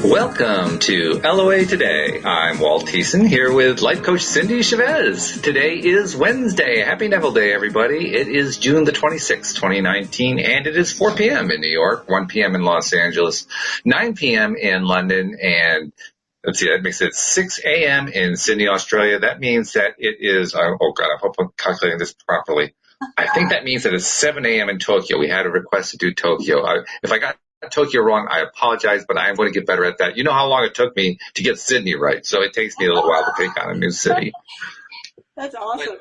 Welcome to LOA Today. I'm Walt Thiessen here with life coach Cindy Chavez. Today is Wednesday. Happy Neville Day, everybody. It is June the 26th, 2019, and it is 4 p.m. in New York, 1 p.m. in Los Angeles, 9 p.m. in London, and let's see, that makes it 6 a.m. in Sydney, Australia. That means that it is, I hope I'm calculating this properly. I think that means that it's 7 a.m. in Tokyo. We had a request to do Tokyo. If I got Tokyo wrong, I apologize, but I'm going to get better at that. You know how long it took me to get Sydney right, so it takes me a little while to take on a new city. That's awesome.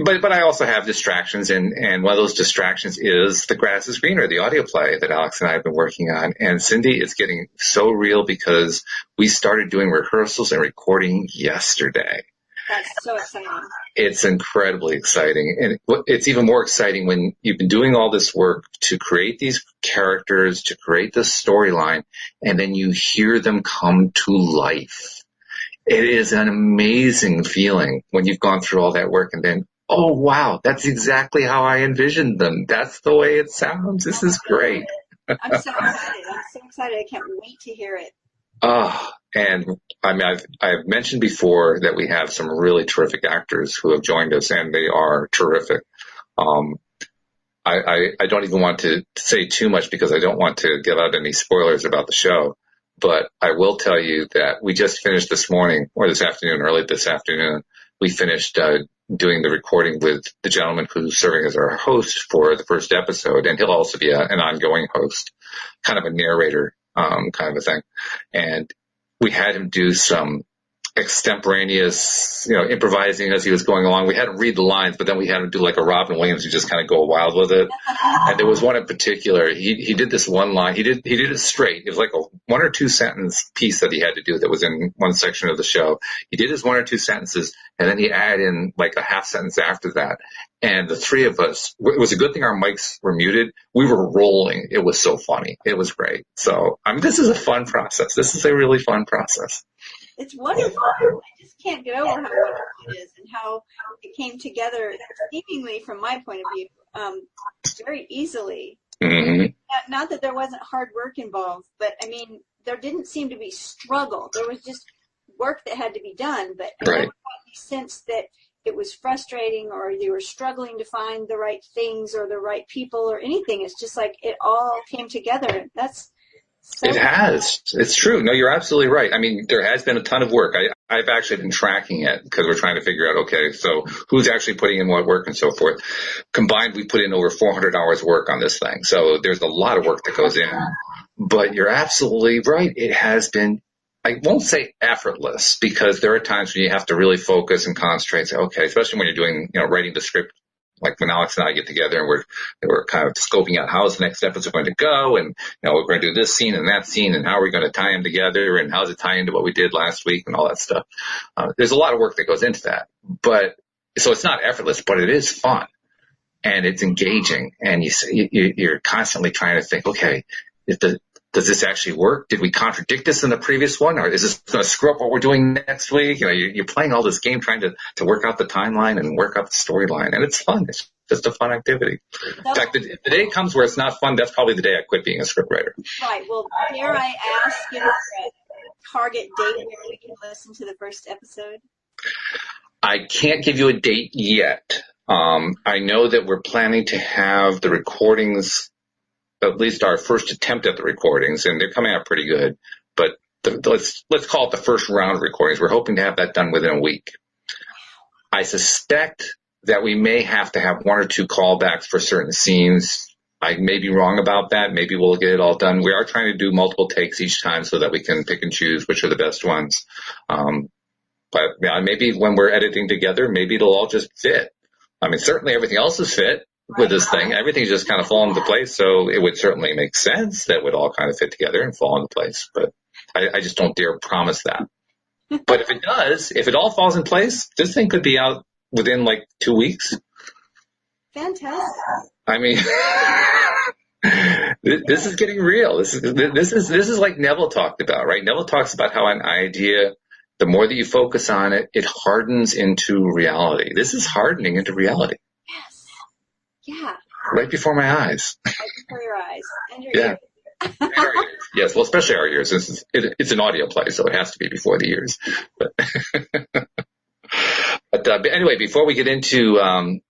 But I also have distractions, and one of those distractions is The Grass is Greener, the audio play that Alex and I have been working on. And Cindy, it's getting so real because we started doing rehearsals and recording yesterday. That's so exciting. It's incredibly exciting. And it's even more exciting when you've been doing all this work to create these characters, to create this storyline, and then you hear them come to life. It is an amazing feeling when you've gone through all that work and then, oh, wow, that's exactly how I envisioned them. That's the way it sounds. This is great. I'm so excited. I can't wait to hear it. And I mean, I've mentioned before that we have some really terrific actors who have joined us, and they are terrific. I don't even want to say too much because I don't want to give out any spoilers about the show, but I will tell you that we just finished this morning, or this afternoon, early this afternoon, we finished doing the recording with the gentleman who's serving as our host for the first episode, and he'll also be an ongoing host, kind of a narrator kind of a thing. And we had him do some extemporaneous, improvising as he was going along. We had him read the lines, but then we had him do like a Robin Williams and just kind of go wild with it. And there was one in particular. He did this one line. He did it straight. It was like a 1 or 2 sentence piece that he had to do that was in one section of the show. He did his 1 or 2 sentences, and then he added in like a half sentence after that. And the three of us, it was a good thing our mics were muted. We were rolling. It was so funny. It was great. So, this is a fun process. This is a really fun process. It's wonderful. I just can't get over how wonderful it is and how it came together, seemingly from my point of view, very easily. Mm-hmm. Not that there wasn't hard work involved, but I mean, there didn't seem to be struggle. There was just work that had to be done, but I never got any sense that it was frustrating or you were struggling to find the right things or the right people or anything. It's just like it all came together. That's so It has. It's true. No, you're absolutely right. I mean, there has been a ton of work. I've actually been tracking it because we're trying to figure out, okay, so who's actually putting in what work and so forth. Combined, we put in over 400 hours work on this thing. So there's a lot of work that goes in. But you're absolutely right. It has been, I won't say effortless, because there are times when you have to really focus and concentrate and say, okay, especially when you're doing, writing the script. Like when Alex and I get together and we're kind of scoping out how's the next episode going to go, and we're going to do this scene and that scene, and how are we going to tie them together, and how does it tie into what we did last week and all that stuff. There's a lot of work that goes into that, but so it's not effortless, but it is fun and it's engaging, and you're constantly trying to think, okay, does this actually work? Did we contradict this in the previous one? Or is this going to screw up what we're doing next week? You're playing all this game trying to work out the timeline and work out the storyline. And it's fun. It's just a fun activity. In fact, the day comes where it's not fun, that's probably the day I quit being a scriptwriter. right. Well, dare I ask you a target date where we can listen to the first episode? I can't give you a date yet. I know that we're planning to have the recordings, at least our first attempt at the recordings, and they're coming out pretty good. But let's call it the first round of recordings. We're hoping to have that done within a week. I suspect that we may have to have 1 or 2 callbacks for certain scenes. I may be wrong about that. Maybe we'll get it all done. We are trying to do multiple takes each time so that we can pick and choose which are the best ones. But maybe when we're editing together, maybe it'll all just fit. I mean, certainly everything else is fit with this thing. Everything's just kind of fallen into place, so it would certainly make sense that it would all kind of fit together and fall into place. But I just don't dare promise that. But if it does, if it all falls in place, this thing could be out within like 2 weeks. Fantastic. I mean, this is getting real. This is like Neville talked about, right? Neville talks about how an idea, the more that you focus on it, it hardens into reality. This is hardening into reality. Yes. Yeah. Right before my eyes. Right before your eyes. And your Yeah. ears. Yes, well, especially our ears. It's an audio play, so it has to be before the ears. But anyway, before we get into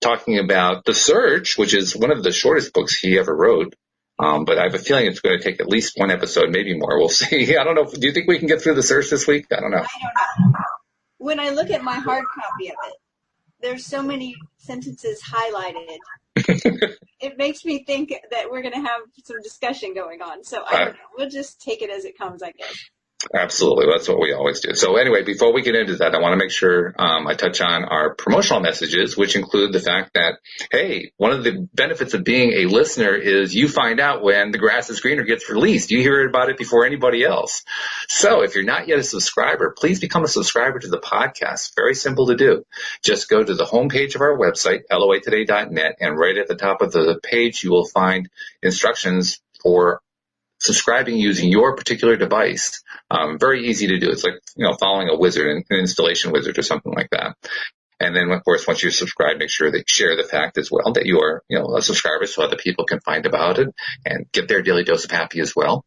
talking about The Search, which is one of the shortest books he ever wrote, but I have a feeling it's going to take at least one episode, maybe more. We'll see. I don't know. Do you think we can get through The Search this week? I don't know. I don't know. When I look at my hard copy of it, there's so many sentences highlighted. It makes me think that we're going to have some discussion going on. So I don't know. We'll just take it as it comes, I guess. Absolutely. That's what we always do. So anyway, before we get into that, I want to make sure I touch on our promotional messages, which include the fact that, hey, one of the benefits of being a listener is you find out when The Grass is Greener gets released. You hear about it before anybody else. So if you're not yet a subscriber, please become a subscriber to the podcast. Very simple to do. Just go to the homepage of our website, loatoday.net, and right at the top of the page, you will find instructions for subscribing using your particular device. Very easy to do. It's like, following a wizard, an installation wizard or something like that. And then, of course, once you're subscribed, make sure that you share the fact as well that you are, a subscriber so other people can find about it and get their daily dose of happy as well.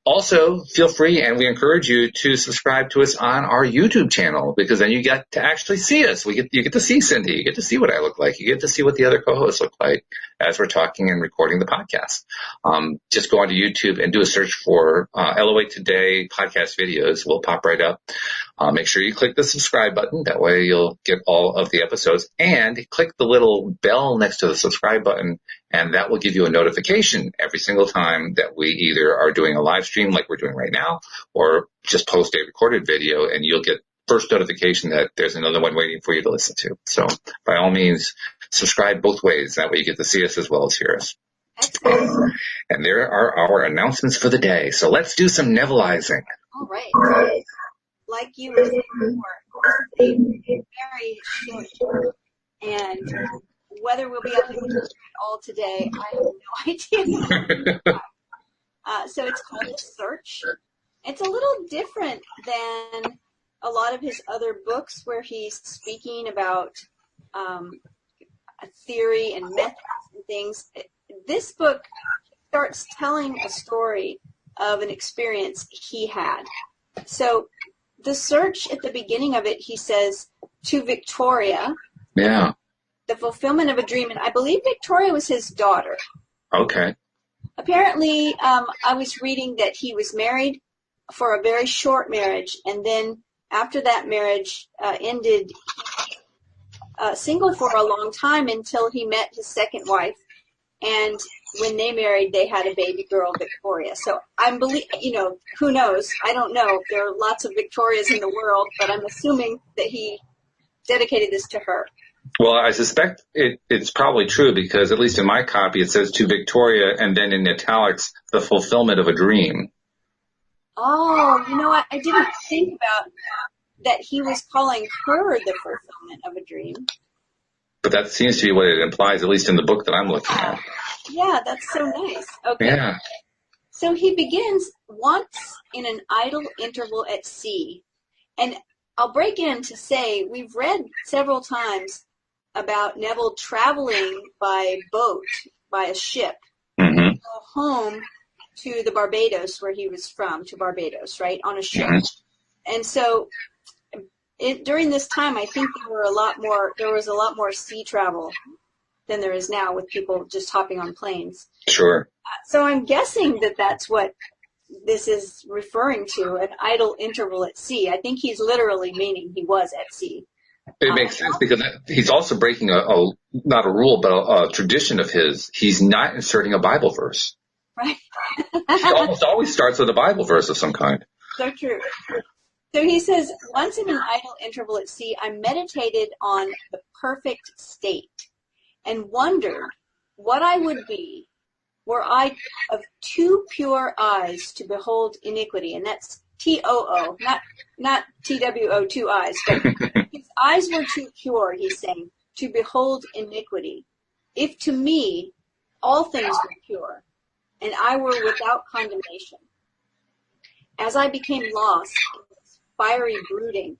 Also, feel free, and we encourage you to subscribe to us on our YouTube channel, because then you get to actually see us. You get to see Cindy. You get to see what I look like. You get to see what the other co-hosts look like as we're talking and recording the podcast. Just go onto YouTube and do a search for LOA Today podcast videos. We'll pop right up. Make sure you click the subscribe button. That way you'll get all of the episodes, and click the little bell next to the subscribe button, and that will give you a notification every single time that we either are doing a live stream like we're doing right now, or just post a recorded video, and you'll get first notification that there's another one waiting for you to listen to. So by all means, subscribe both ways. That way you get to see us as well as hear us. And there are our announcements for the day. So let's do some Nevilleizing. All right. Like you were saying before, this is a very short, and whether we'll be able to get through it all today, I have no idea. So it's called The Search. It's a little different than a lot of his other books where he's speaking about a theory and methods and things. This book starts telling a story of an experience he had. So The Search, at the beginning of it, he says, to Victoria. Yeah. The fulfillment of a dream. And I believe Victoria was his daughter. Okay. Apparently, I was reading that he was married for a very short marriage. And then after that marriage ended, single for a long time until he met his second wife. And when they married, they had a baby girl, Victoria. So who knows? I don't know. There are lots of Victorias in the world, but I'm assuming that he dedicated this to her. Well, I suspect it's probably true, because at least in my copy, it says to Victoria, and then in italics, the fulfillment of a dream. Oh, you know what? I didn't think about that he was calling her the fulfillment of a dream. But that seems to be what it implies, at least in the book that I'm looking at. Yeah, that's so nice. Okay. Yeah. So he begins once in an idle interval at sea. And I'll break in to say we've read several times about Neville traveling by boat, by a ship, Mm-hmm. to go home to the Barbados where he was from, to Barbados, right, on a ship. Mm-hmm. And so during this time, I think there was a lot more sea travel than there is now with people just hopping on planes. Sure. So I'm guessing that that's what this is referring to, an idle interval at sea. I think he's literally meaning he was at sea. It makes sense, because he's also breaking not a rule, but a tradition of his. He's not inserting a Bible verse. Right. He almost always starts with a Bible verse of some kind. So true. So he says, once in an idle interval at sea, I meditated on the perfect state and wondered what I would be were I of too pure eyes to behold iniquity. And that's T-O-O, not T-W-O, two eyes. But his eyes were too pure, he's saying, to behold iniquity. If to me all things were pure, and I were without condemnation. As I became lost in this fiery brooding,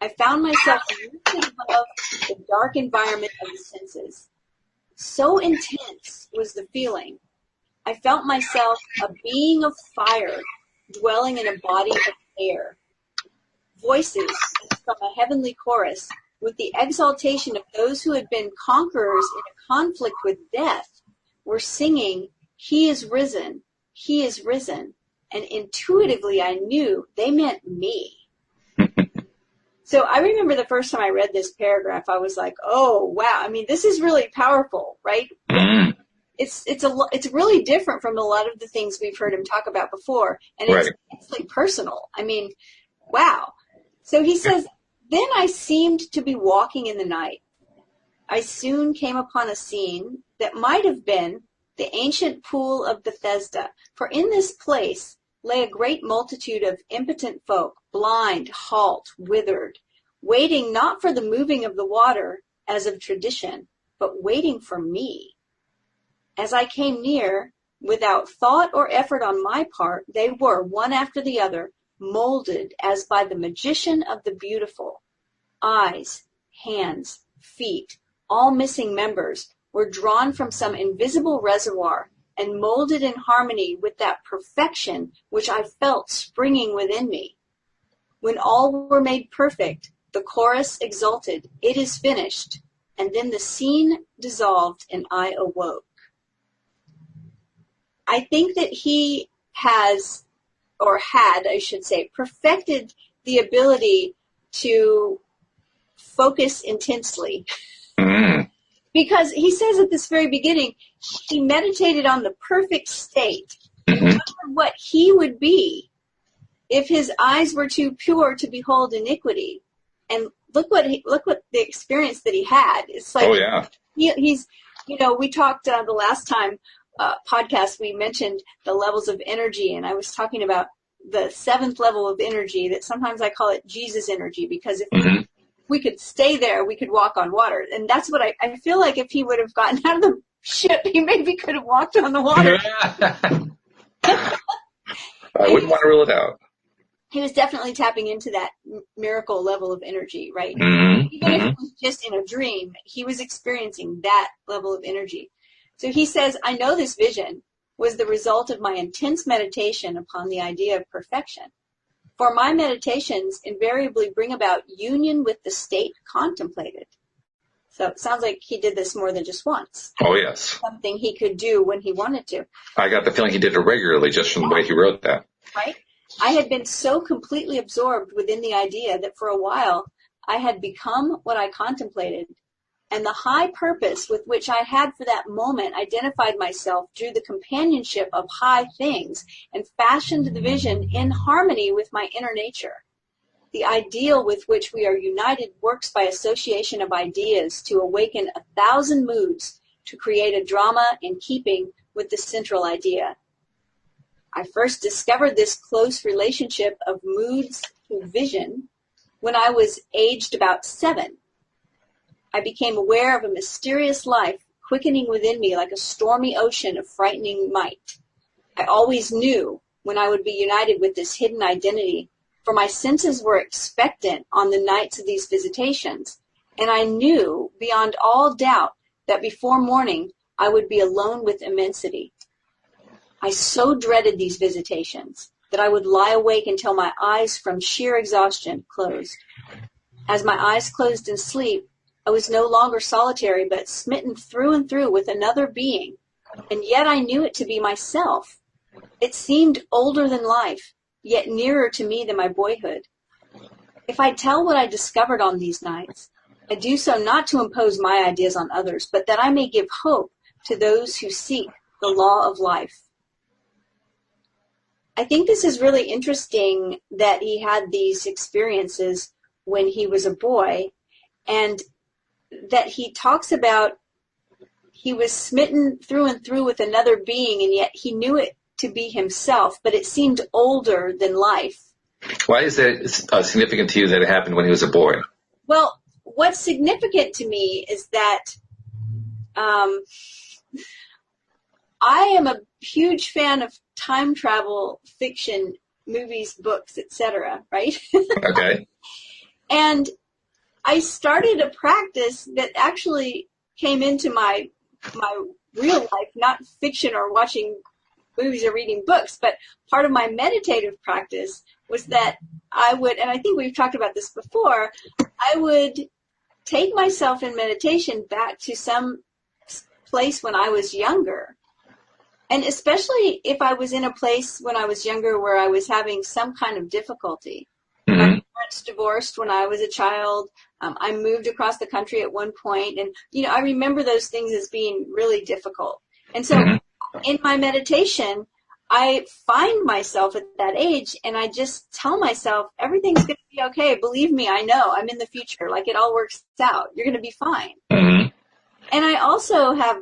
I found myself lifted above the dark environment of the senses. So intense was the feeling, I felt myself a being of fire dwelling in a body of air. Voices from a heavenly chorus with the exaltation of those who had been conquerors in a conflict with death were singing, "He is risen, he is risen." And intuitively I knew they meant me. So I remember the first time I read this paragraph, I was like, oh, wow. I mean, this is really powerful, right? It's really different from a lot of the things we've heard him talk about before. And it's like personal. I mean, wow. So he says, then I seemed to be walking in the night. I soon came upon a scene that might have been the ancient pool of Bethesda. For in this place lay a great multitude of impotent folk, blind, halt, withered, waiting not for the moving of the water as of tradition, but waiting for me. As I came near, without thought or effort on my part, they were, one after the other, molded as by the magician of the beautiful. Eyes, hands, feet, all missing members, were drawn from some invisible reservoir and molded in harmony with that perfection which I felt springing within me. When all were made perfect, the chorus exulted, "It is finished," and then the scene dissolved and I awoke. I think that he has, or had, I should say, perfected the ability to focus intensely. Because he says at this very beginning, he meditated on the perfect state. He wondered what he would be if his eyes were too pure to behold iniquity. And look what the experience that he had. It's like, he's, we talked the last time podcast, we mentioned the levels of energy, and I was talking about the 7th level of energy that sometimes I call it Jesus energy, because if we could stay there, we could walk on water. And that's what I feel like if he would have gotten out of the ship, he maybe could have walked on the water. I wouldn't want to rule it out. He was definitely tapping into that miracle level of energy, right? Even if it was just in a dream, he was experiencing that level of energy. So he says, I know this vision was the result of my intense meditation upon the idea of perfection. For my meditations invariably bring about union with the state contemplated. So it sounds like he did this more than just once. Oh, yes. Something he could do when he wanted to. I got the feeling he did it regularly just from the way he wrote that. Right? I had been so completely absorbed within the idea that for a while I had become what I contemplated, and the high purpose with which I had for that moment identified myself drew the companionship of high things and fashioned the vision in harmony with my inner nature. The ideal with which we are united works by association of ideas to awaken 1,000 moods to create a drama in keeping with the central idea. I first discovered this close relationship of moods to vision when I was aged about 7. I became aware of a mysterious life quickening within me like a stormy ocean of frightening might. I always knew when I would be united with this hidden identity, for my senses were expectant on the nights of these visitations, and I knew beyond all doubt that before morning I would be alone with immensity. I so dreaded these visitations that I would lie awake until my eyes from sheer exhaustion closed. As my eyes closed in sleep, I was no longer solitary, but smitten through and through with another being, and yet I knew it to be myself. It seemed older than life, yet nearer to me than my boyhood. If I tell what I discovered on these nights, I do so not to impose my ideas on others, but that I may give hope to those who seek the law of life. I think this is really interesting that he had these experiences when he was a boy, and that he talks about he was smitten through and through with another being, and yet he knew it to be himself, but it seemed older than life. Why is that significant to you that it happened when he was a boy? Well, what's significant to me is that I am a huge fan of time travel fiction, movies, books, etc., right? Okay. And I started a practice that actually came into my real life, not fiction or watching movies or reading books, but part of my meditative practice was that I would, and I think we've talked about this before, I would take myself in meditation back to some place when I was younger. And especially if I was in a place when I was younger where I was having some kind of difficulty. Mm-hmm. My parents divorced when I was a child. I moved across the country at one point. And, I remember those things as being really difficult. And so in my meditation, I find myself at that age and I just tell myself, everything's going to be okay. Believe me, I know. I'm in the future. Like, it all works out. You're going to be fine. Mm-hmm. And I also have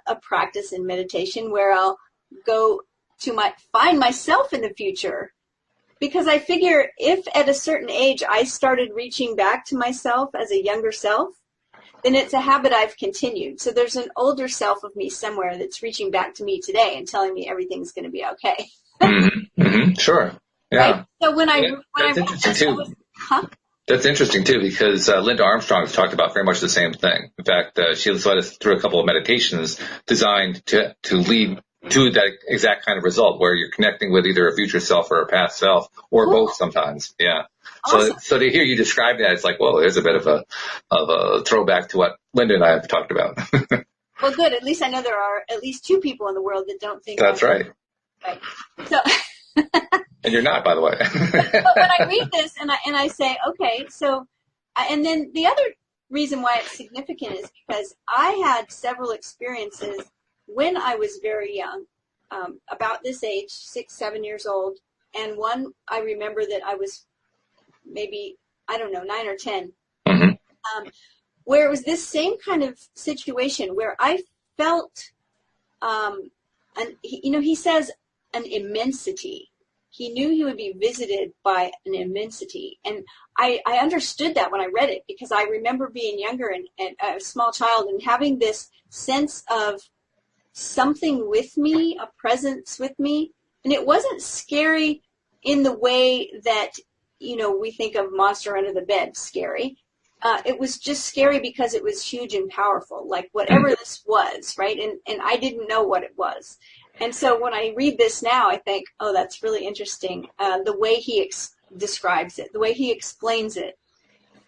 a practice in meditation where I'll go to find myself in the future, because I figure if at a certain age I started reaching back to myself as a younger self, then it's a habit I've continued. So there's an older self of me somewhere that's reaching back to me today and telling me everything's going to be okay. Mm-hmm. Mm-hmm. Sure. Yeah. Right? So that's interesting too. That's interesting too, because Linda Armstrong has talked about very much the same thing. In fact, she has led us through a couple of meditations designed to lead to that exact kind of result, where you're connecting with either a future self or a past self, or both sometimes. Yeah. Awesome. So to hear you describe that, it's like, well, there's a bit of a throwback to what Linda and I have talked about. Well, good. At least I know there are at least two people in the world that don't think that's right. Right. So. And you're not, by the way. But when I read this and I say, okay, so, and then the other reason why it's significant is because I had several experiences when I was very young, about this age, 6, 7 years old. And one, I remember that I was maybe, 9 or 10, Mm-hmm. Where it was this same kind of situation where I felt, he says an immensity. He knew he would be visited by an immensity. And I understood that when I read it, because I remember being younger and a small child and having this sense of something with me, a presence with me. And it wasn't scary in the way that, we think of monster under the bed scary. It was just scary because it was huge and powerful, like whatever this was, right? And I didn't know what it was. And so when I read this now, I think, oh, that's really interesting. The way he describes it, the way he explains it.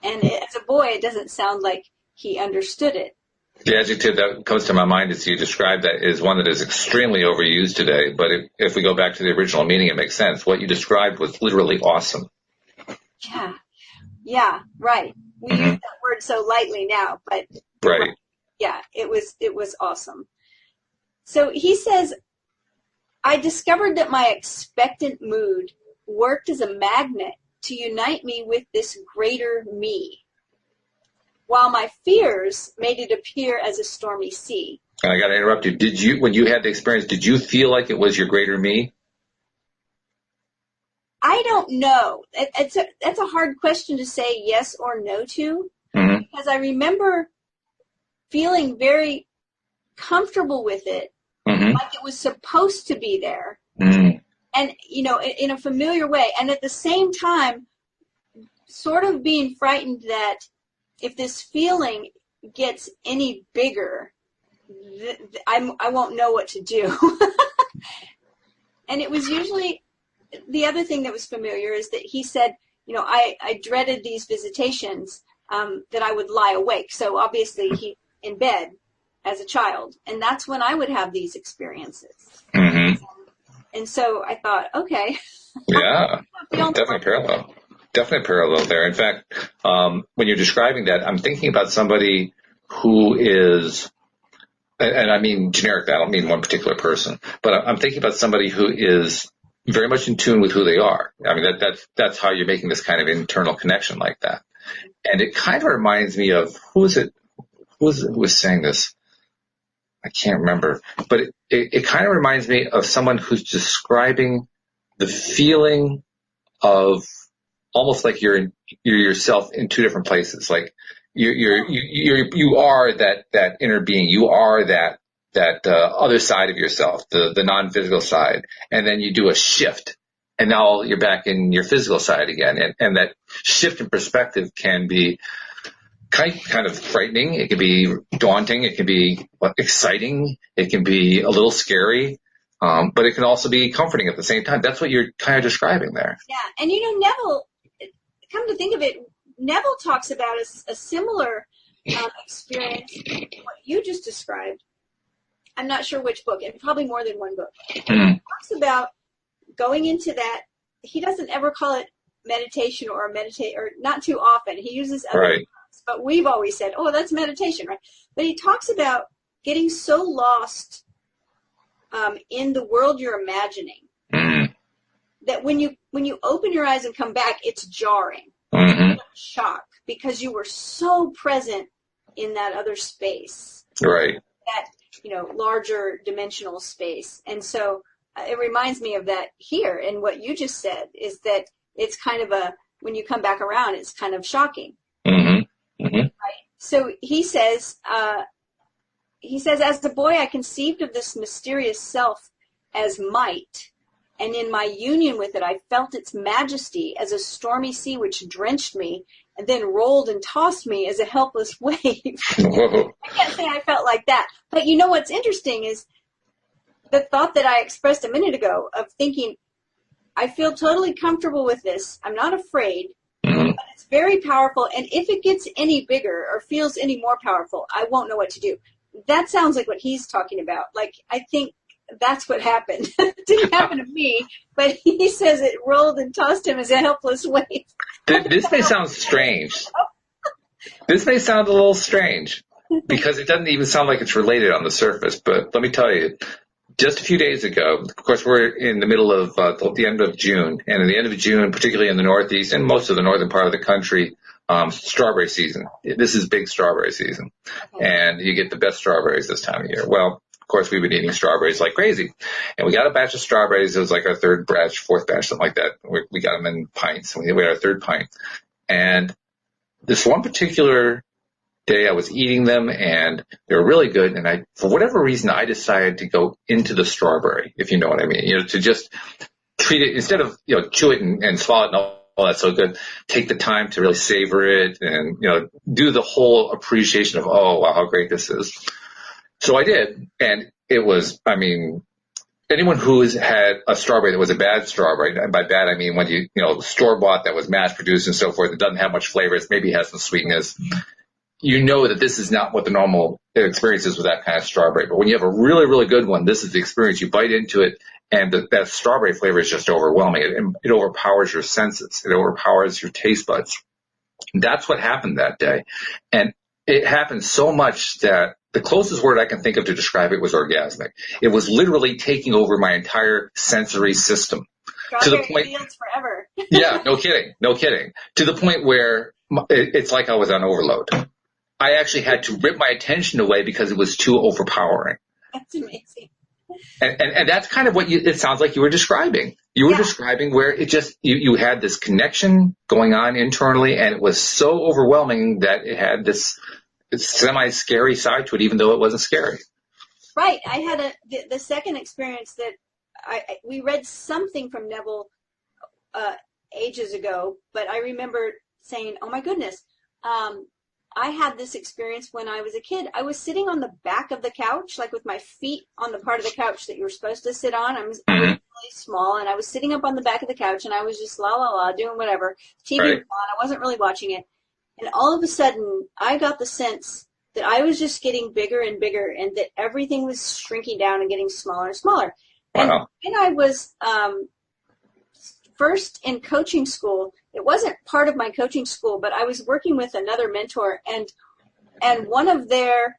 And as a boy, it doesn't sound like he understood it. The adjective that comes to my mind as you describe that is one that is extremely overused today. But if we go back to the original meaning, it makes sense. What you described was literally awesome. Yeah, right. We use that word so lightly now, but right. Yeah, it was awesome. So he says, I discovered that my expectant mood worked as a magnet to unite me with this greater me, while my fears made it appear as a stormy sea. I got to interrupt you. When you had the experience, did you feel like it was your greater me? I don't know. That's a hard question to say yes or no to, because I remember feeling very comfortable with it, like it was supposed to be there, and in a familiar way, and at the same time, sort of being frightened that if this feeling gets any bigger, I won't know what to do. And it was usually, the other thing that was familiar is that he said, I dreaded these visitations, that I would lie awake. So obviously he in bed as a child, and that's when I would have these experiences. And so I thought, okay. Yeah, definitely parallel. Definitely parallel there. In fact, when you're describing that, I'm thinking about somebody who is, and I mean generically, I don't mean one particular person, but I'm thinking about somebody who is very much in tune with who they are. I mean, that's how you're making this kind of internal connection like that. And it kind of reminds me of, who was saying this? I can't remember, but it kind of reminds me of someone who's describing the feeling of almost like you're yourself in two different places. Like you are that inner being. You are that other side of yourself, the non-physical side, and then you do a shift, and now you're back in your physical side again. And that shift in perspective can be kind of frightening. It can be daunting. It can be exciting. It can be a little scary. But it can also be comforting at the same time. That's what you're kind of describing there. Yeah. And, Neville, come to think of it, Neville talks about a similar experience, what you just described. I'm not sure which book, and probably more than one book. He talks about going into that. He doesn't ever call it meditation or not too often. He uses other terms, but we've always said, oh, that's meditation, right? But he talks about getting so lost in the world you're imagining that when you open your eyes and come back, it's jarring, shock, because you were so present in that other space, right? That larger dimensional space. And so it reminds me of that here. And what you just said is that it's kind of when you come back around, it's kind of shocking. Right? So he says, as a boy, I conceived of this mysterious self as might, and in my union with it, I felt its majesty as a stormy sea which drenched me and then rolled and tossed me as a helpless wave. I can't say I felt like that. But what's interesting is the thought that I expressed a minute ago of thinking, I feel totally comfortable with this. I'm not afraid, but it's very powerful. And if it gets any bigger or feels any more powerful, I won't know what to do. That sounds like what he's talking about. Like, I think that's what happened. It didn't happen to me, but he says it rolled and tossed him as a helpless wave. This may sound strange. This may sound a little strange because it doesn't even sound like it's related on the surface. But let me tell you, just a few days ago, of course, we're in the middle of the end of June. And at the end of June, particularly in the Northeast and most of the northern part of the country, strawberry season. This is big strawberry season. And you get the best strawberries this time of year. Well, of course, we've been eating strawberries like crazy. And we got a batch of strawberries. It was like our third batch, fourth batch, something like that. We got them in pints. We had our third pint. And this one particular day I was eating them and they were really good. And for whatever reason, I decided to go into the strawberry, if you know what I mean, to just treat it instead of, chew it and swallow it and all that's so good. Take the time to really savor it and, do the whole appreciation of, oh, wow, how great this is. So I did. And it was, anyone who has had a strawberry that was a bad strawberry, and by bad I mean when store-bought that was mass-produced and so forth, it doesn't have much flavor, it maybe has some sweetness, you know that this is not what the normal experience is with that kind of strawberry. But when you have a really, really good one, this is the experience. You bite into it, and that strawberry flavor is just overwhelming. It overpowers your senses. It overpowers your taste buds. That's what happened that day. And it happened so much that the closest word I can think of to describe it was orgasmic. It was literally taking over my entire sensory system. To the point, fields forever. Yeah, no kidding. To the point where it's like I was on overload. I actually had to rip my attention away because it was too overpowering. That's amazing. And that's kind of what it sounds like you were describing. You were describing where it just, you had this connection going on internally, and it was so overwhelming that it had this semi-scary side to it, even though it wasn't scary. Right. I had the second experience that we read something from Neville ages ago, but I remember saying, oh my goodness, I had this experience when I was a kid. I was sitting on the back of the couch, like with my feet on the part of the couch that you were supposed to sit on. I was really small, and I was sitting up on the back of the couch, and I was just la, la, la, doing whatever. TV was on. I wasn't really watching it. And all of a sudden, I got the sense that I was just getting bigger and bigger, and that everything was shrinking down and getting smaller and smaller. Wow. And when I was first in coaching school, it wasn't part of my coaching school, but I was working with another mentor, and one of their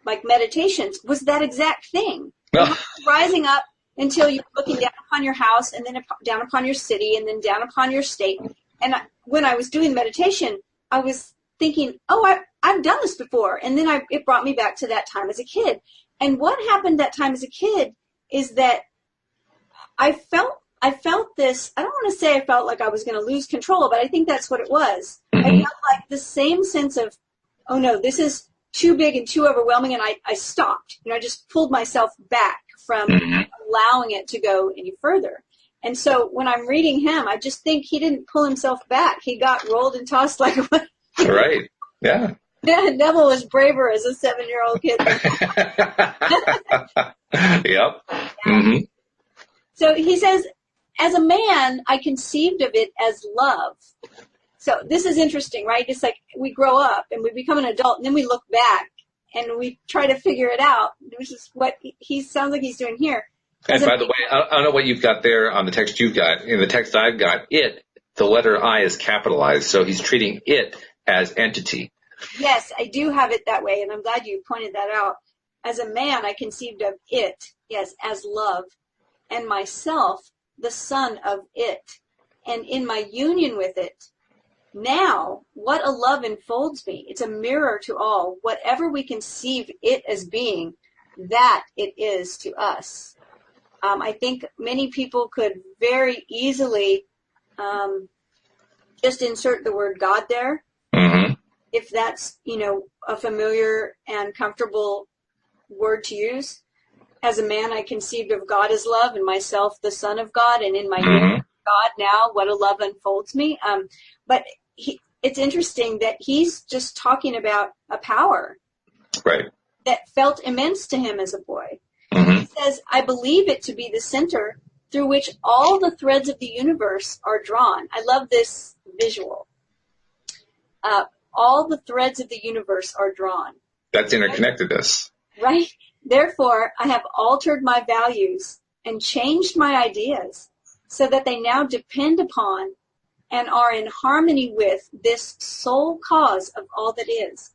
meditations was that exact thing. Rising up until you're looking down upon your house, and then down upon your city, and then down upon your state. And when I was doing meditation, I was thinking, oh, I've done this before. And then it brought me back to that time as a kid. And what happened that time as a kid is that I felt this, I don't want to say I felt like I was going to lose control, but I think that's what it was. I felt like the same sense of, oh no, this is too big and too overwhelming, and I stopped. I just pulled myself back from allowing it to go any further. And so when I'm reading him, I just think he didn't pull himself back. He got rolled and tossed like a... Right, yeah. Yeah, Neville was braver as a 7-year-old kid. Yep. Mm-hmm. So he says, as a man, I conceived of it as love. So this is interesting, right? It's like we grow up and we become an adult and then we look back and we try to figure it out, which is what he sounds like he's doing here. And by the way, I don't know what you've got there on the text you've got. In the text I've got, the letter I is capitalized, so he's treating it as entity. Yes, I do have it that way, and I'm glad you pointed that out. As a man, I conceived of it, yes, as love, and myself, the son of it, and in my union with it. Now, what a love enfolds me. It's a mirror to all. Whatever we conceive it as being, that it is to us. I think many people could very easily just insert the word God there, if that's, a familiar and comfortable word to use. As a man, I conceived of God as love and myself the son of God, and in my union with God now, what a love unfolds me. But it's interesting that he's just talking about a power that felt immense to him as a boy. He says, I believe it to be the center through which all the threads of the universe are drawn. I love this visual. All the threads of the universe are drawn. That's interconnectedness. Right? Therefore, I have altered my values and changed my ideas so that they now depend upon and are in harmony with this sole cause of all that is.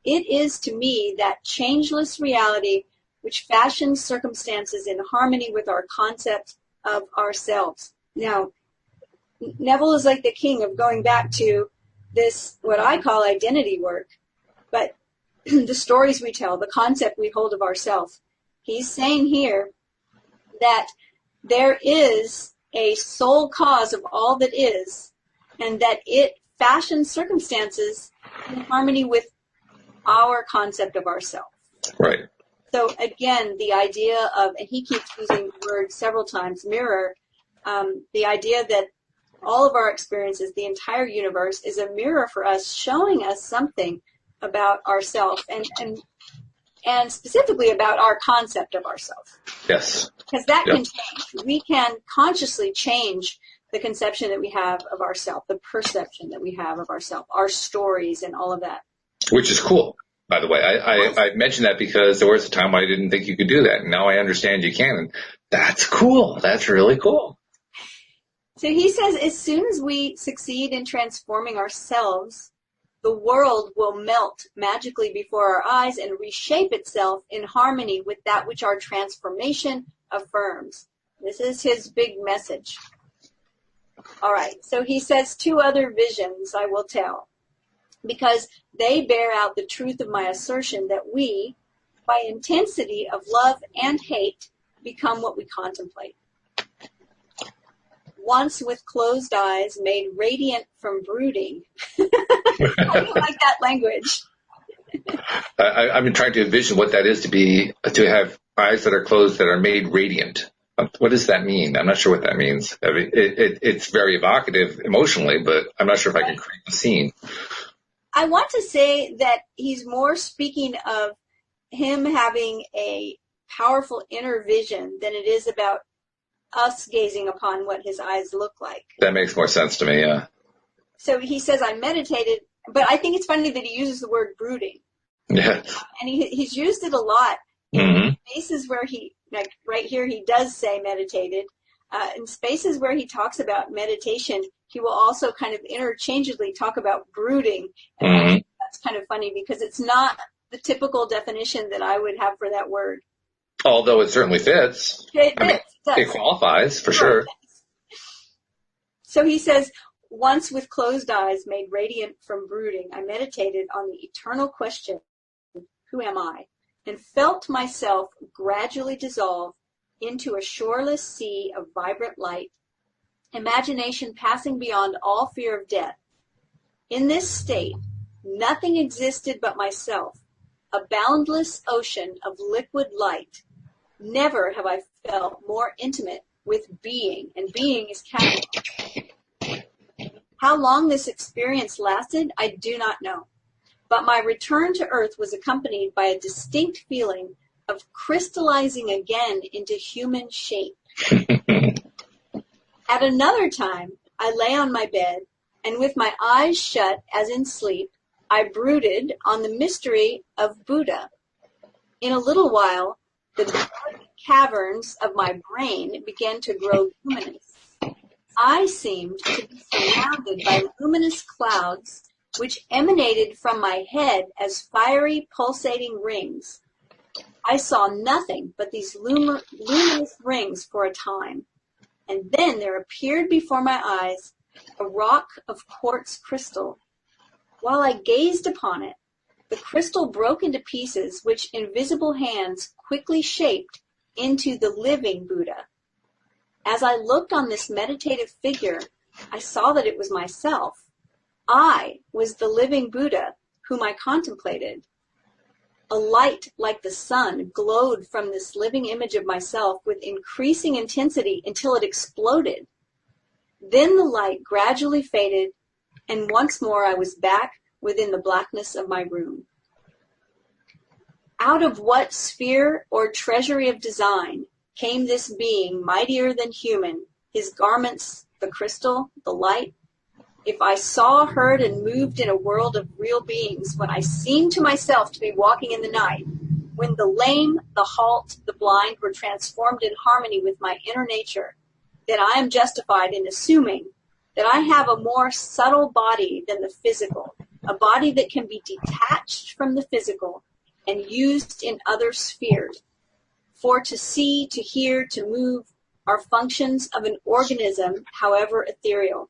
It is to me that changeless reality which fashions circumstances in harmony with our concept of ourselves. Now, Neville is like the king of going back to this, what I call identity work, but the stories we tell, the concept we hold of ourselves. He's saying here that there is a sole cause of all that is, and that it fashions circumstances in harmony with our concept of ourselves. Right. So again, the idea of, and he keeps using the word several times, mirror, the idea that all of our experiences, the entire universe, is a mirror for us, showing us something about ourselves, and specifically about our concept of ourselves. Yes. Because that can change. We can consciously change the conception that we have of ourselves, the perception that we have of ourselves, our stories and all of that. Which is cool. By the way, I mentioned that because there was a time I didn't think you could do that. And now I understand you can. And that's cool. That's really cool. So he says, as soon as we succeed in transforming ourselves, the world will melt magically before our eyes and reshape itself in harmony with that which our transformation affirms. This is his big message. All right. So he says, 2 other visions I will tell, because they bear out the truth of my assertion that we, by intensity of love and hate, become what we contemplate. Once with closed eyes, made radiant from brooding. I don't like that language. I've been trying to envision what that is to have eyes that are closed that are made radiant. What does that mean? I'm not sure what that means. I mean, it's very evocative emotionally, but I'm not sure if I can create the scene. I want to say that he's more speaking of him having a powerful inner vision than it is about us gazing upon what his eyes look like. That makes more sense to me, yeah. So he says, I meditated, but I think it's funny that he uses the word brooding. Yeah. And he's used it a lot in spaces where he, like right here, he does say meditated. In spaces where he talks about meditation, he will also kind of interchangeably talk about brooding. And that's kind of funny because it's not the typical definition that I would have for that word. Although it certainly fits. It qualifies for sure. So he says, once with closed eyes made radiant from brooding, I meditated on the eternal question, who am I? And felt myself gradually dissolve into a shoreless sea of vibrant light, imagination passing beyond all fear of death. In this state, nothing existed but myself, a boundless ocean of liquid light. Never have I felt more intimate with being, and being is capital. How long this experience lasted, I do not know. But my return to earth was accompanied by a distinct feeling of crystallizing again into human shape. At another time, I lay on my bed, and with my eyes shut as in sleep, I brooded on the mystery of Buddha. In a little while, the dark caverns of my brain began to grow luminous. I seemed to be surrounded by luminous clouds which emanated from my head as fiery, pulsating rings. I saw nothing but these luminous rings for a time, and then there appeared before my eyes a rock of quartz crystal. While I gazed upon it, the crystal broke into pieces which invisible hands quickly shaped into the living Buddha. As I looked on this meditative figure, I saw that it was myself. I was the living Buddha whom I contemplated. A light like the sun glowed from this living image of myself with increasing intensity until it exploded. Then the light gradually faded, and once more I was back within the blackness of my room. Out of what sphere or treasury of design came this being mightier than human, his garments, the crystal, the light? If I saw, heard, and moved in a world of real beings, when I seemed to myself to be walking in the night, when the lame, the halt, the blind were transformed in harmony with my inner nature, then I am justified in assuming that I have a more subtle body than the physical, a body that can be detached from the physical and used in other spheres. For to see, to hear, to move are functions of an organism, however ethereal.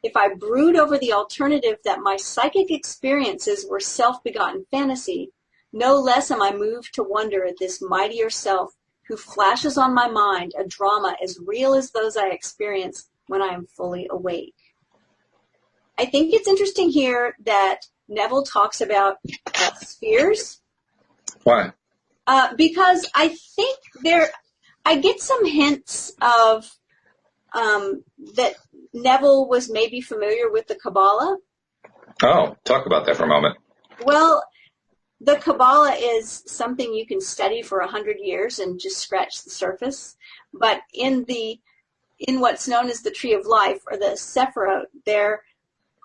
If I brood over the alternative that my psychic experiences were self-begotten fantasy, no less am I moved to wonder at this mightier self who flashes on my mind a drama as real as those I experience when I am fully awake. I think it's interesting here that Neville talks about spheres. Why? Because I think I get some hints of that Neville was maybe familiar with the Kabbalah. Oh, talk about that for a moment. Well, the Kabbalah is something you can study for 100 years and just scratch the surface. But in what's known as the Tree of Life, or the Sephirot, there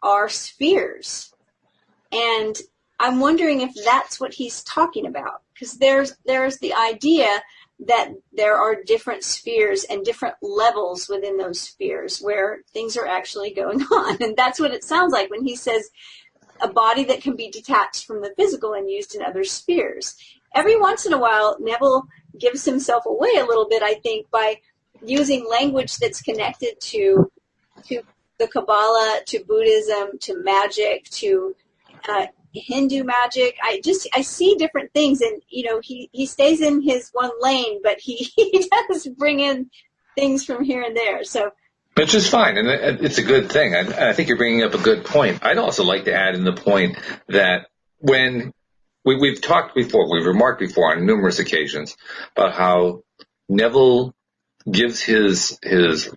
are spheres. And I'm wondering if that's what he's talking about. Because there's the idea that there are different spheres and different levels within those spheres where things are actually going on. And that's what it sounds like when he says a body that can be detached from the physical and used in other spheres. Every once in a while, Neville gives himself away a little bit, I think, by using language that's connected to the Kabbalah, to Buddhism, to magic, to Hindu magic. I see different things, and he stays in his one lane, but he does bring in things from here and there. So, which is fine, and it's a good thing. I think you're bringing up a good point. I'd also like to add in the point that when we've talked before, we've remarked before on numerous occasions about how Neville gives his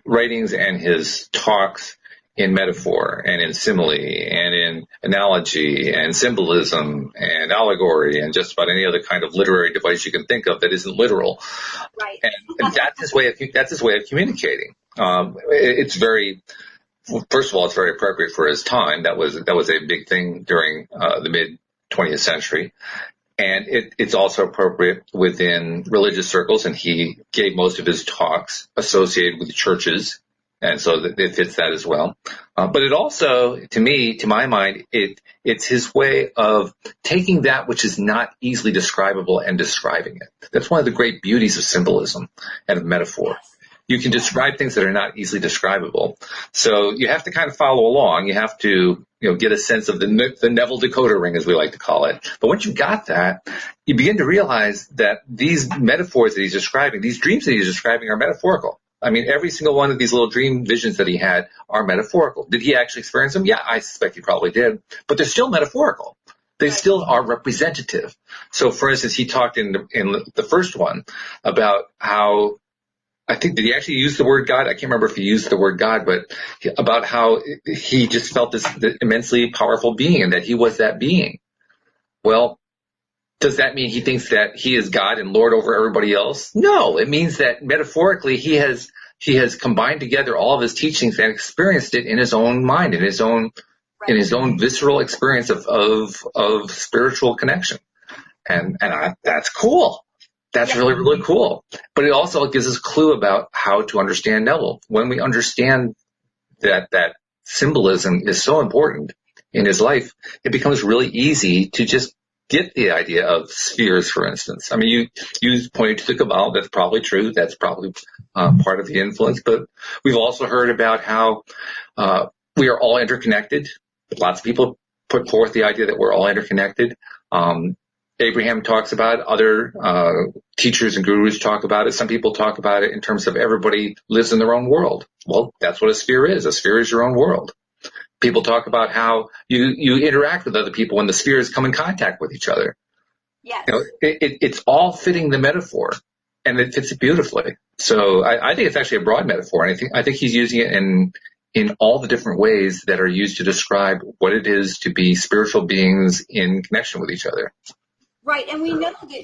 writings and his talks in metaphor and in simile and in analogy and symbolism and allegory and just about any other kind of literary device you can think of that isn't literal. Right. And that's his way of communicating. It's very, first of all, it's very appropriate for his time. That was a big thing during the mid 20th century. And it's also appropriate within religious circles, and he gave most of his talks associated with churches. And so it fits that as well. But it also, to my mind, it's his way of taking that which is not easily describable and describing it. That's one of the great beauties of symbolism and of metaphor. You can describe things that are not easily describable. So you have to kind of follow along. You have to, get a sense of the Neville decoder ring, as we like to call it. But once you got that, you begin to realize that these metaphors that he's describing, these dreams that he's describing, are metaphorical. I mean, every single one of these little dream visions that he had are metaphorical. Did he actually experience them? Yeah, I suspect he probably did. But they're still metaphorical. They still are representative. So, for instance, he talked in the first one about how, I think, did he actually use the word God? I can't remember if he used the word God, but about how he just felt this immensely powerful being and that he was that being. Well, Does that mean he thinks that he is God and Lord over everybody else? No, it means that metaphorically he has combined together all of his teachings and experienced it in his own mind, in his own visceral experience of spiritual connection. And that's cool. That's really, really cool. But it also gives us a clue about how to understand Neville. When we understand that symbolism is so important in his life, it becomes really easy to just get the idea of spheres, for instance. I mean, you pointed to the Kabbalah. That's probably true. That's probably part of the influence. But we've also heard about how we are all interconnected. Lots of people put forth the idea that we're all interconnected. Abraham talks about it. Other teachers and gurus talk about it. Some people talk about it in terms of everybody lives in their own world. Well, that's what a sphere is. A sphere is your own world. People talk about how you interact with other people when the spheres come in contact with each other. Yes. You know, it's all fitting the metaphor, and it fits it beautifully. So I think it's actually a broad metaphor, and I think he's using it in all the different ways that are used to describe what it is to be spiritual beings in connection with each other. Right, and we know that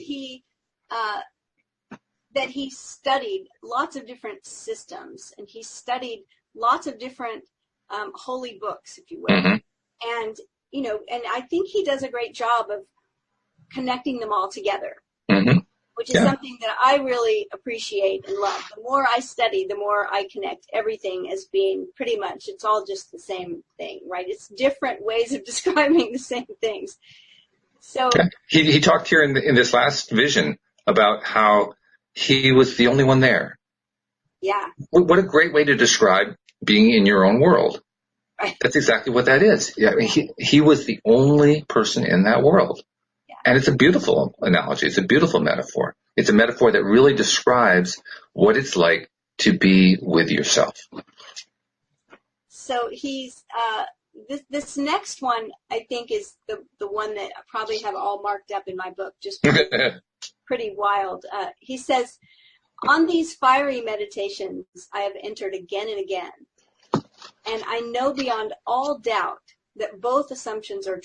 he studied lots of different systems, and he studied lots of different holy books, if you will. Mm-hmm. And, and I think he does a great job of connecting them all together, mm-hmm. which is something that I really appreciate and love. The more I study, the more I connect everything as being pretty much, it's all just the same thing, right? It's different ways of describing the same things. So he talked here in this last vision about how he was the only one there. Yeah. What a great way to describe being in your own world. Right. That's exactly what that is. Yeah, he was the only person in that world. Yeah. And it's a beautiful analogy. It's a beautiful metaphor. It's a metaphor that really describes what it's like to be with yourself. So he's this next one, I think, is the one that I probably have all marked up in my book, just pretty wild. He says, on these fiery meditations I have entered again and again, and I know beyond all doubt that both assumptions are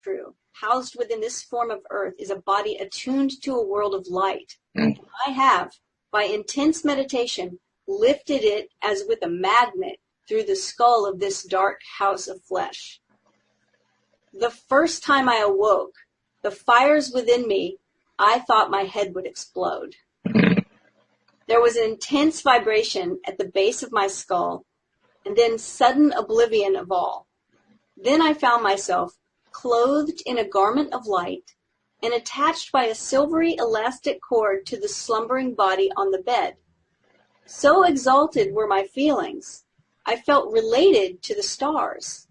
true. Housed within this form of earth is a body attuned to a world of light. Mm. I have, by intense meditation, lifted it as with a magnet through the skull of this dark house of flesh. The first time I awoke, the fires within me, I thought my head would explode. There was an intense vibration at the base of my skull, and then sudden oblivion of all. Then I found myself clothed in a garment of light and attached by a silvery elastic cord to the slumbering body on the bed. So exalted were my feelings, I felt related to the stars.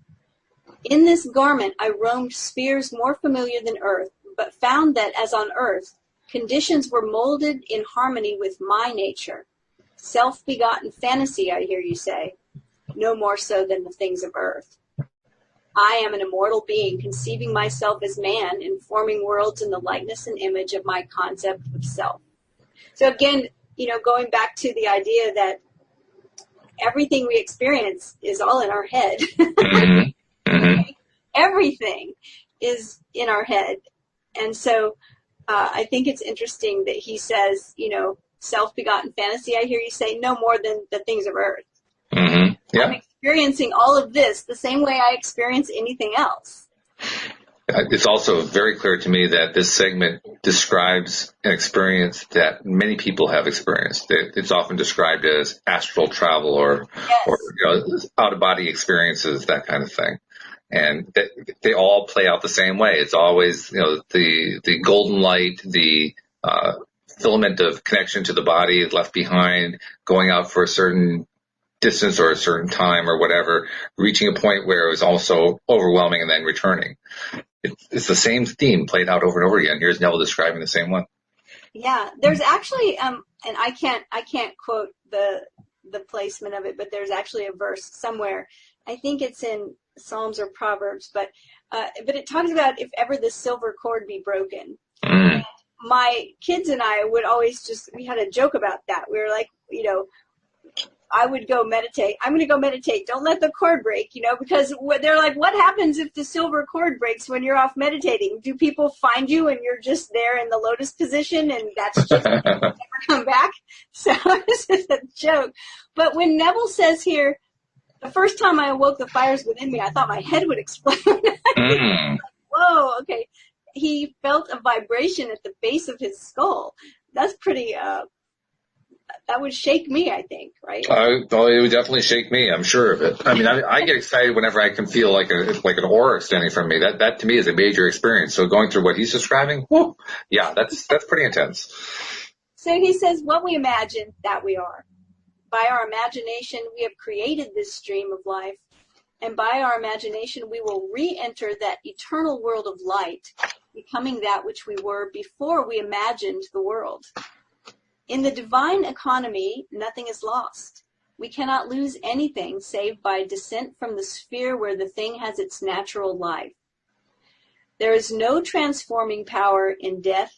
In this garment I roamed spheres more familiar than earth, but found that, as on earth, conditions were molded in harmony with my nature. Self-begotten fantasy, I hear you say, no more so than the things of earth. I am an immortal being, conceiving myself as man and forming worlds in the likeness and image of my concept of self. So again, going back to the idea that everything we experience is all in our head. Mm-hmm. Mm-hmm. Everything is in our head. And so I think it's interesting that he says, self-begotten fantasy, I hear you say, no more than the things of earth. Mm-hmm. Yeah. I'm experiencing all of this the same way I experience anything else. It's also very clear to me that this segment describes an experience that many people have experienced. It's often described as astral travel or out-of-body experiences, that kind of thing. And they all play out the same way. It's always, the golden light, the filament of connection to the body is left behind, going out for a certain distance or a certain time or whatever, reaching a point where it was also overwhelming and then returning. It's the same theme played out over and over again. Here's Neville describing the same one. Yeah, there's actually, and I can't quote the placement of it, but there's actually a verse somewhere. I think it's in Psalms or Proverbs, but it talks about if ever the silver cord be broken. Mm. My kids and I would always we had a joke about that. We were like, I would go meditate. I'm going to go meditate. Don't let the cord break, because they're like, what happens if the silver cord breaks when you're off meditating? Do people find you and you're just there in the lotus position and that's just never come back? So this is a joke. But when Neville says here, the first time I awoke the fires within me, I thought my head would explode. Whoa, okay. He felt a vibration at the base of his skull. That's pretty, that would shake me, I think, right? It would definitely shake me. I'm sure of it. I mean, I get excited whenever I can feel like an aura extending from me. That to me is a major experience. So going through what he's describing, whoa, yeah, that's pretty intense. So he says, what we imagine, that we are. By our imagination, we have created this stream of life. And by our imagination, we will re-enter that eternal world of light, becoming that which we were before we imagined the world. In the divine economy, nothing is lost. We cannot lose anything save by descent from the sphere where the thing has its natural life. There is no transforming power in death,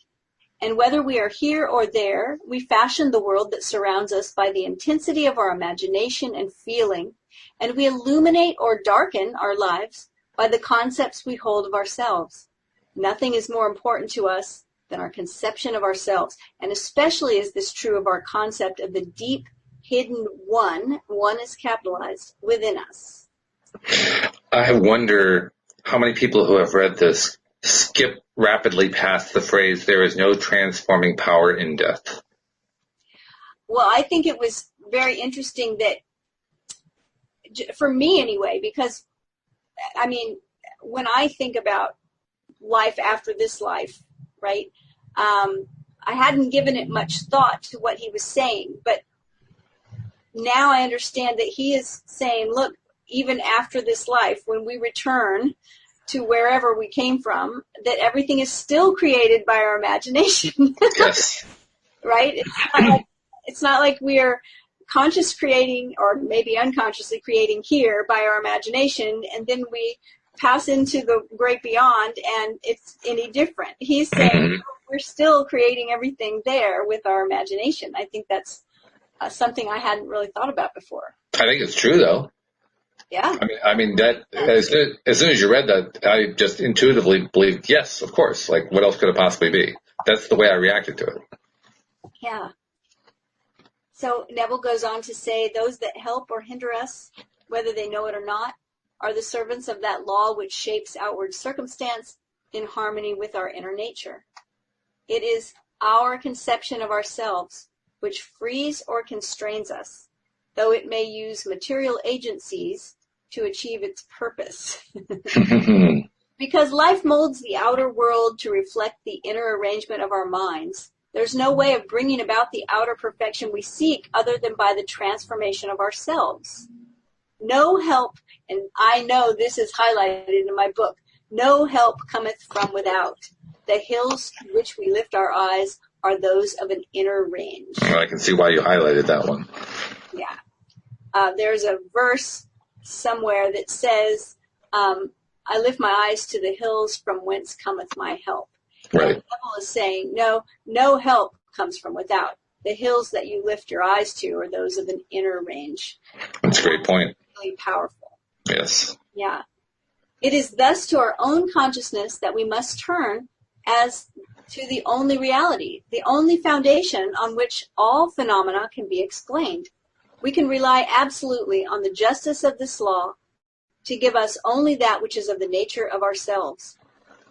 and whether we are here or there, we fashion the world that surrounds us by the intensity of our imagination and feeling, and we illuminate or darken our lives by the concepts we hold of ourselves. Nothing is more important to us than our conception of ourselves, and especially is this true of our concept of the deep, hidden one is capitalized, within us. I wonder how many people who have read this skip rapidly past the phrase, there is no transforming power in death. Well, I think it was very interesting that, for me anyway, because, I mean, when I think about life after this life, right, I hadn't given it much thought to what he was saying, but now I understand that he is saying, look, even after this life, when we return to wherever we came from, that everything is still created by our imagination. Yes. Right? It's not like we are conscious creating or maybe unconsciously creating here by our imagination, and then we pass into the great beyond and it's any different. He's saying we're still creating everything there with our imagination. I think that's something I hadn't really thought about before. I think it's true, though. Yeah. I mean that as soon as you read that, I just intuitively believed, yes, of course. Like, what else could it possibly be? That's the way I reacted to it. Yeah. So Neville goes on to say, those that help or hinder us, whether they know it or not, are the servants of that law which shapes outward circumstance in harmony with our inner nature. It is our conception of ourselves which frees or constrains us, though it may use material agencies to achieve its purpose. Because life molds the outer world to reflect the inner arrangement of our minds, there's no way of bringing about the outer perfection we seek other than by the transformation of ourselves. No help, and I know this is highlighted in my book, no help cometh from without. The hills to which we lift our eyes are those of an inner range. Well, I can see why you highlighted that one. Yeah. There's a verse somewhere that says, I lift my eyes to the hills from whence cometh my help. Right. And the devil is saying, no help comes from without. The hills that you lift your eyes to are those of an inner range. That's a great point. Really powerful. Yes. Yeah. It is thus to our own consciousness that we must turn as to the only reality, the only foundation on which all phenomena can be explained. We can rely absolutely on the justice of this law to give us only that which is of the nature of ourselves.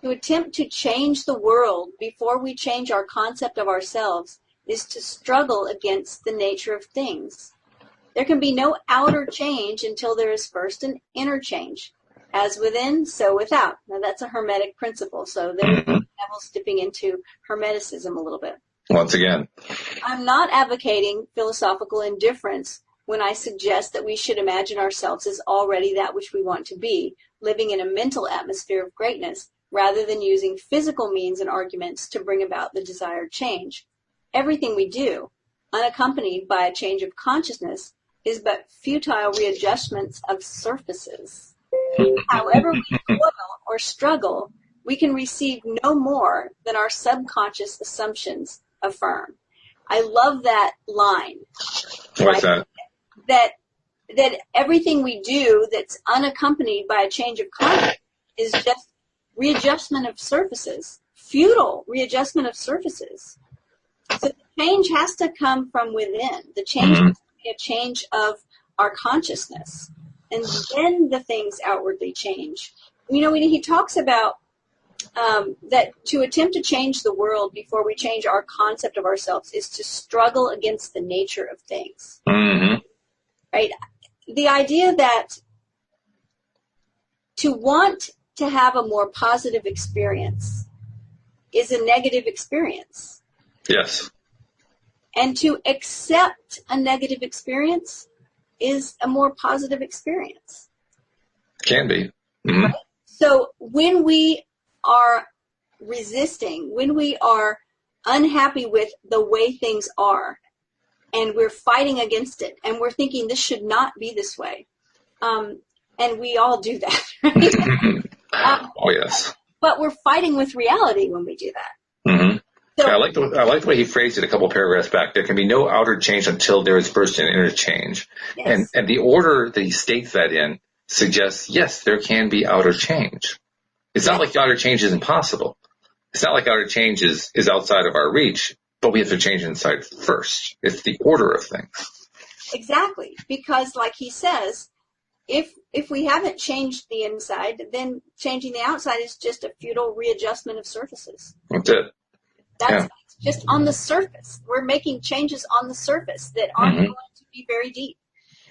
To attempt to change the world before we change our concept of ourselves is to struggle against the nature of things. There can be no outer change until there is first an inner change. As within, so without. Now that's a Hermetic principle, so there's Neville's dipping into Hermeticism a little bit. Once again. I'm not advocating philosophical indifference when I suggest that we should imagine ourselves as already that which we want to be, living in a mental atmosphere of greatness, rather than using physical means and arguments to bring about the desired change. Everything we do, unaccompanied by a change of consciousness, is but futile readjustments of surfaces. However we toil or struggle, we can receive no more than our subconscious assumptions affirm. I love that line. What's that? that everything we do that's unaccompanied by a change of consciousness is just readjustment of surfaces, futile readjustment of surfaces. So the change has to come from within. The change has to be a change of our consciousness. And then the things outwardly change. You know, when he talks about that to attempt to change the world before we change our concept of ourselves is to struggle against the nature of things. Mm-hmm. Right? The idea that to want to have a more positive experience is a negative experience. Yes. And to accept a negative experience is a more positive experience. Can be. Mm-hmm. Right? So when we are resisting, when we are unhappy with the way things are, and we're fighting against it, and we're thinking this should not be this way, and we all do that, right? Oh, yes. But we're fighting with reality when we do that. Mm-hmm. So, I like the way he phrased it a couple paragraphs back. There can be no outer change until there is first an inner change. yes. And the order that he states that in suggests, yes, there can be outer change. It's not like the outer change is impossible. It's not like outer change is outside of our reach, but we have to change inside first. It's the order of things. Exactly. Because like he says, if we haven't changed the inside, then changing the outside is just a futile readjustment of surfaces. That's it. That's just on the surface. We're making changes on the surface that aren't going to be very deep.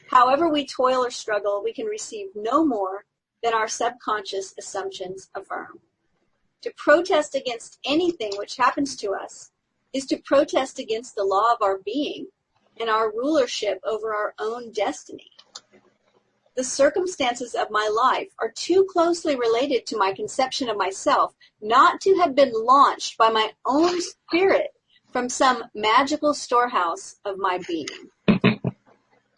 However we toil or struggle, we can receive no more than our subconscious assumptions affirm. To protest against anything which happens to us is to protest against the law of our being and our rulership over our own destiny. The circumstances of my life are too closely related to my conception of myself not to have been launched by my own spirit from some magical storehouse of my being.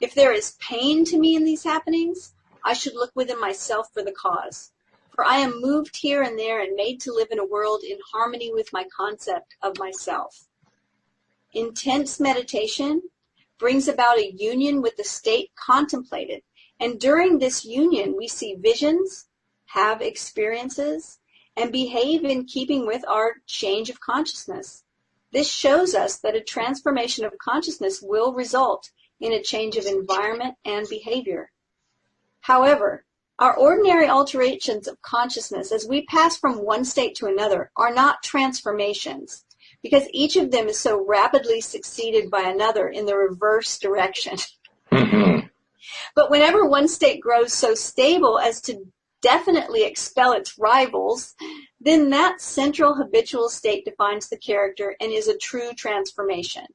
If there is pain to me in these happenings, I should look within myself for the cause. For I am moved here and there and made to live in a world in harmony with my concept of myself. Intense meditation brings about a union with the state contemplated. And during this union, we see visions, have experiences, and behave in keeping with our change of consciousness. This shows us that a transformation of consciousness will result in a change of environment and behavior. However, our ordinary alterations of consciousness as we pass from one state to another are not transformations, because each of them is so rapidly succeeded by another in the reverse direction. Mm-hmm. But whenever one state grows so stable as to definitely expel its rivals, then that central habitual state defines the character and is a true transformation.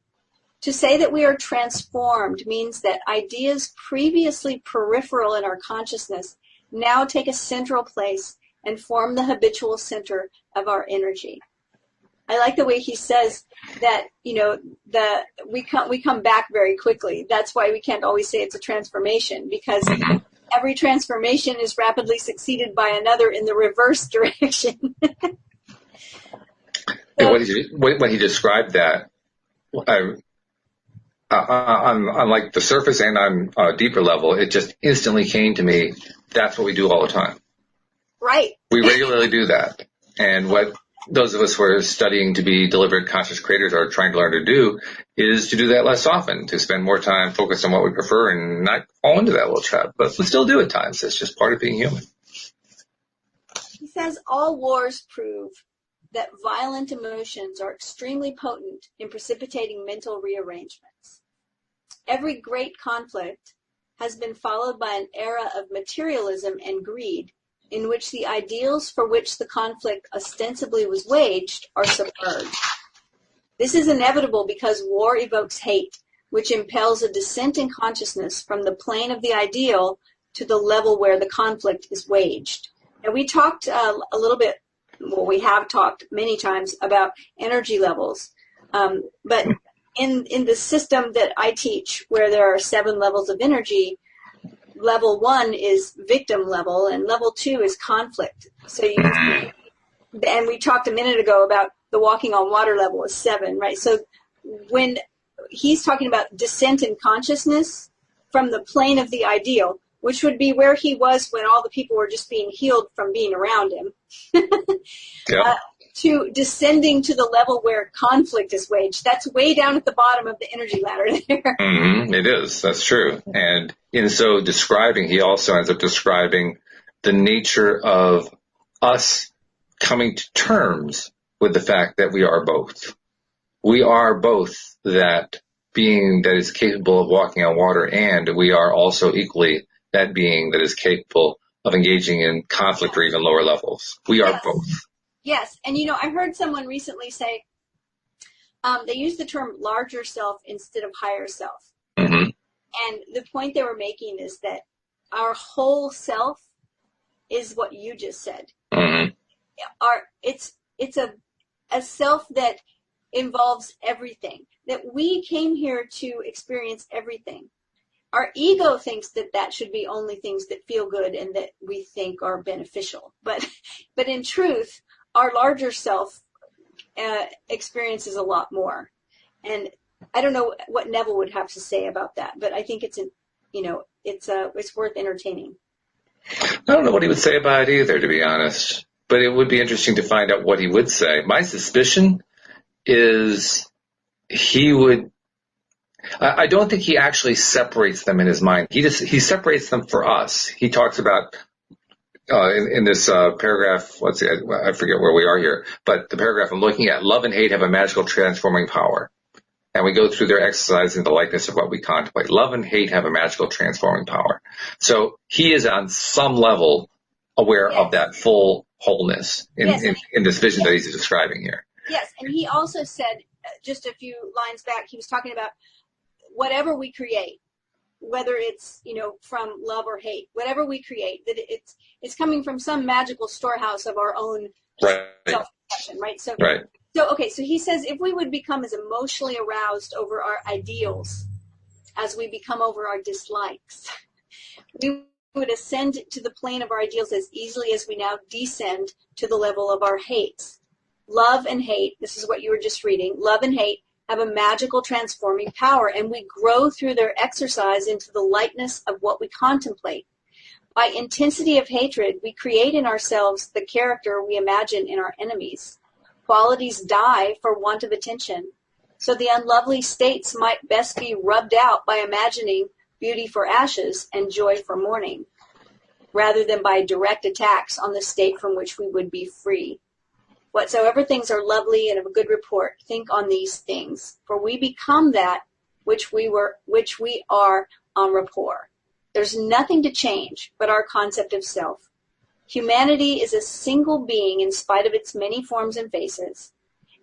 To say that we are transformed means that ideas previously peripheral in our consciousness now take a central place and form the habitual center of our energy. I like the way he says that, you know, we come back very quickly. That's why we can't always say it's a transformation, because every transformation is rapidly succeeded by another in the reverse direction. So, when he described that, on like the surface and on a deeper level, it just instantly came to me, that's what we do all the time. Right. We regularly do that. And what those of us who are studying to be deliberate conscious creators are trying to learn to do is to do that less often, to spend more time focused on what we prefer and not fall into that little trap. But we still do at times. It's just part of being human. He says all wars prove that violent emotions are extremely potent in precipitating mental rearrangements. Every great conflict has been followed by an era of materialism and greed in which the ideals for which the conflict ostensibly was waged are submerged. This is inevitable because war evokes hate, which impels a descent in consciousness from the plane of the ideal to the level where the conflict is waged. And we talked a little bit, well, we have talked many times about energy levels, but in the system that I teach, where there are 7 levels of energy, level 1 is victim level, and level 2 is conflict. So and we talked a minute ago about the walking on water level is 7, right? So when he's talking about descent in consciousness from the plane of the ideal, which would be where he was when all the people were just being healed from being around him, Yeah. To descending to the level where conflict is waged. That's way down at the bottom of the energy ladder there. Mm-hmm. It is. That's true. And in so describing, he also ends up describing the nature of us coming to terms with the fact that we are both. We are both that being that is capable of walking on water, and we are also equally that being that is capable of engaging in conflict or even lower levels. We are both. Yes. And, I heard someone recently say they use the term larger self instead of higher self. Mm-hmm. And the point they were making is that our whole self is what you just said. Mm-hmm. It's a self that involves everything, that we came here to experience everything. Our ego thinks that should be only things that feel good and that we think are beneficial. But in truth, our larger self experiences a lot more. And I don't know what Neville would have to say about that, but I think it's worth entertaining. I don't know what he would say about it either, to be honest. But it would be interesting to find out what he would say. My suspicion is I don't think he actually separates them in his mind. He separates them for us. He talks about in this paragraph, I forget where we are here, but the paragraph I'm looking at, love and hate have a magical transforming power. And we go through their exercise in the likeness of what we contemplate. Love and hate have a magical transforming power. So he is on some level aware of that full wholeness in this vision that he's describing here. Yes, and he also said, just a few lines back, he was talking about whatever we create, whether it's, from love or hate, whatever we create, that it's coming from some magical storehouse of our own self-expression, right? So he says if we would become as emotionally aroused over our ideals as we become over our dislikes, we would ascend to the plane of our ideals as easily as we now descend to the level of our hates. Love and hate, this is what you were just reading, love and hate have a magical transforming power, and we grow through their exercise into the likeness of what we contemplate. By intensity of hatred, we create in ourselves the character we imagine in our enemies. Qualities die for want of attention, so the unlovely states might best be rubbed out by imagining beauty for ashes and joy for mourning, rather than by direct attacks on the state from which we would be free. Whatsoever things are lovely and of a good report, think on these things, for we become that which we are en rapport. There's nothing to change but our concept of self. Humanity is a single being in spite of its many forms and faces,